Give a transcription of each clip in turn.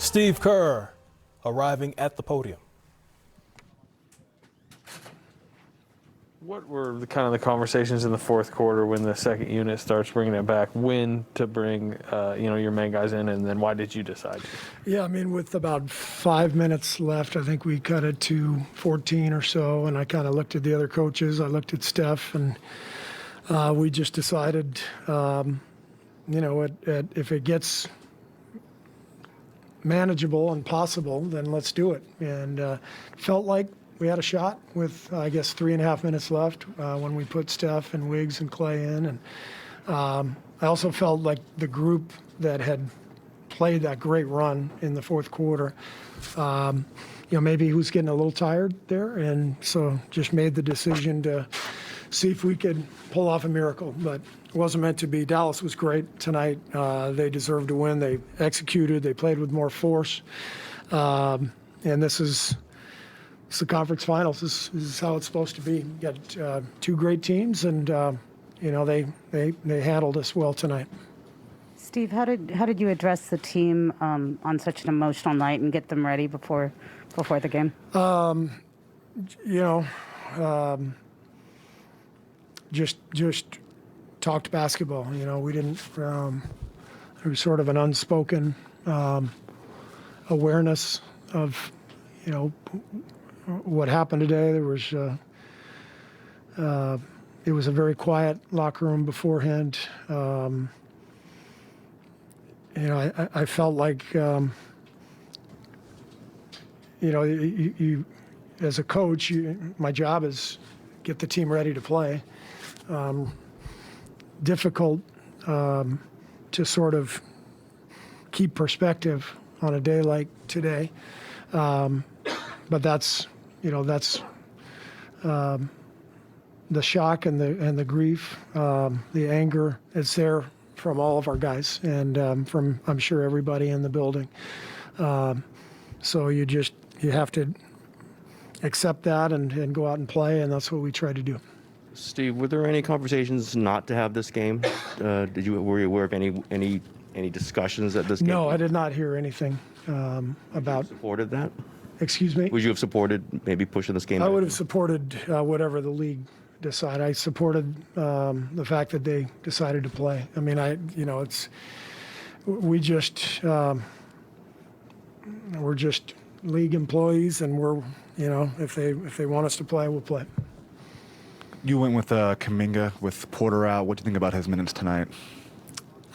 Steve Kerr arriving at the podium. What were the conversations in the fourth quarter when the second unit starts bringing it back? When to bring your main guys in, and then why did you decide? Yeah, I mean, with about 5 minutes left, I think we cut it to 14 or so, and I kind of looked at the other coaches. I looked at Steph, and we just decided, if it gets manageable and possible, then let's do it. And felt like we had a shot with, 3.5 minutes left when we put Steph and Wiggs and Clay in. And I also felt like the group that had played that great run in the fourth quarter, maybe he was getting a little tired there. And so just made the decision to see if we could pull off a miracle. But it wasn't meant to be. Dallas was great tonight. They deserved to win. They executed. They played with more force. And this is the conference finals. This is how it's supposed to be. You got two great teams, and they handled us well tonight. Steve, how did you address the team on such an emotional night and get them ready before the game? Just talked basketball. We didn't. There was sort of an unspoken awareness of what happened today. There was it was a very quiet locker room beforehand. I felt like you as a coach, my job is get the team ready to play. Difficult to sort of keep perspective on a day like today, but that's the shock and the grief, the anger. It's there from all of our guys and from, I'm sure, everybody in the building. So you have to accept that and go out and play, and that's what we try to do. Steve, were there any conversations not to have this game? Were you aware of any discussions at this game? No, I did not hear anything about. Supported that? Excuse me? Would you have supported maybe pushing this game? I would have supported whatever the league decided. I supported the fact that they decided to play. I mean, we're just league employees, and we're, if they want us to play, we'll play. You went with Kuminga with Porter out. What do you think about his minutes tonight?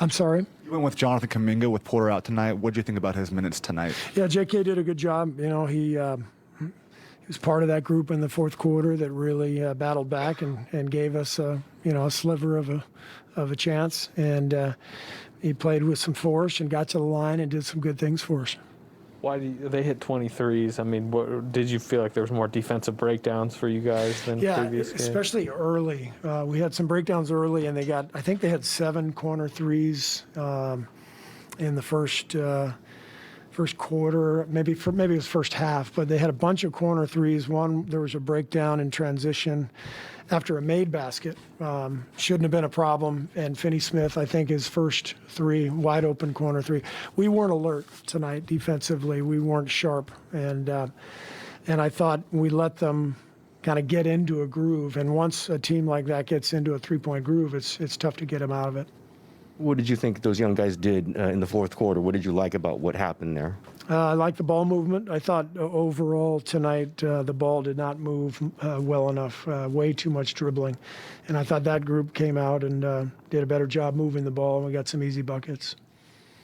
I'm sorry? You went with Jonathan Kuminga with Porter out tonight. What do you think about his minutes tonight? Yeah, JK did a good job. He was part of that group in the fourth quarter that really battled back and gave us a sliver of a chance. And he played with some force and got to the line and did some good things for us. Why they hit 23s? I mean, did you feel like there was more defensive breakdowns for you guys than previous games? Especially early. We had some breakdowns early, and I think they had 7 corner threes in the first quarter. Maybe it was first half, but they had a bunch of corner threes. There was a breakdown in transition after a made basket. Shouldn't have been a problem. And Finney-Smith, I think, his first three, wide open corner three. We weren't alert tonight defensively. We weren't sharp. And I thought we let them kind of get into a groove. And once a team like that gets into a three-point groove, it's tough to get them out of it. What did you think those young guys did in the fourth quarter? What did you like about what happened there? I like the ball movement. I thought overall tonight the ball did not move well enough, way too much dribbling. And I thought that group came out and did a better job moving the ball, and we got some easy buckets.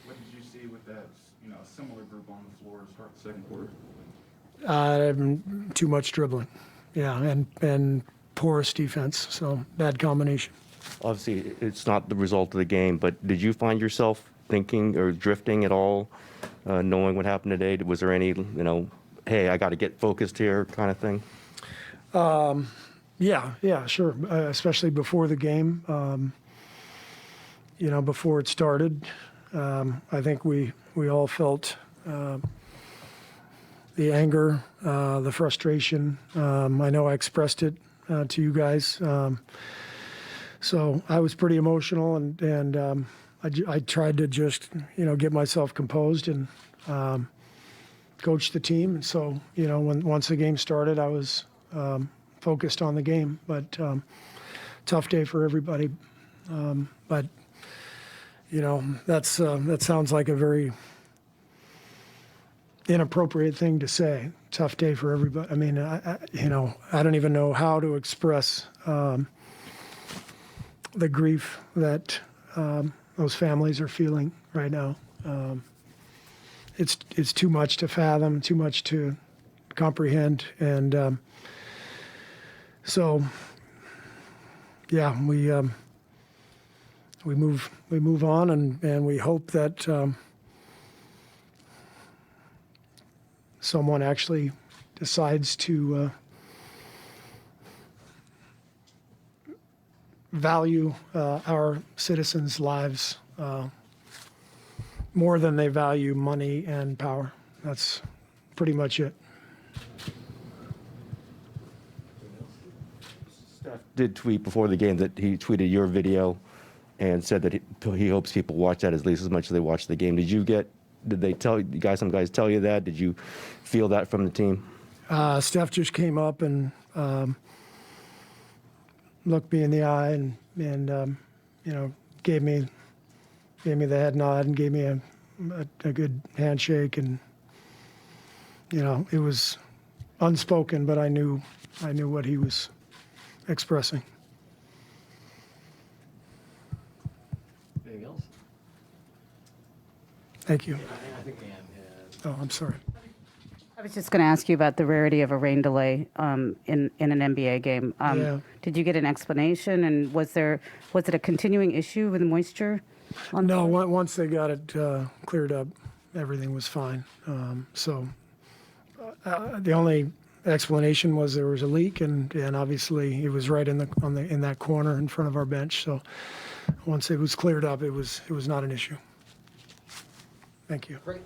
What did you see with that similar group on the floor to start the second quarter? Too much dribbling, yeah, and porous defense, so bad combination. Obviously, it's not the result of the game, but did you find yourself thinking or drifting at all, knowing what happened today? Was there any, hey, I got to get focused here kind of thing? Yeah, sure. Especially before the game, before it started, I think we all felt the anger, the frustration. I know I expressed it to you guys. So I was pretty emotional, and I tried to just, get myself composed and coached the team. And so, once the game started, I was focused on the game. But tough day for everybody. But that sounds like a very inappropriate thing to say. Tough day for everybody. I mean, I don't even know how to express the grief that those families are feeling right now. It's too much to fathom, too much to comprehend, and so yeah, we move on, and we hope that someone actually decides to value our citizens' lives more than they value money and power. That's pretty much it. Steph did tweet before the game that he tweeted your video and said that he hopes people watch that at least as much as they watch the game. Did they tell you guys? Some guys tell you that? Did you feel that from the team? Steph just came up and looked me in the eye and gave me the head nod and gave me a good handshake, and it was unspoken, but I knew what he was expressing. Anything else? Thank you. I think Ann had. Oh, I'm sorry. I was just going to ask you about the rarity of a rain delay in an NBA game. Yeah. Did you get an explanation, and was it a continuing issue with moisture? No, once they got it cleared up, everything was fine. So the only explanation was there was a leak, and obviously it was right in that corner in front of our bench. So once it was cleared up, it was not an issue. Thank you. Great.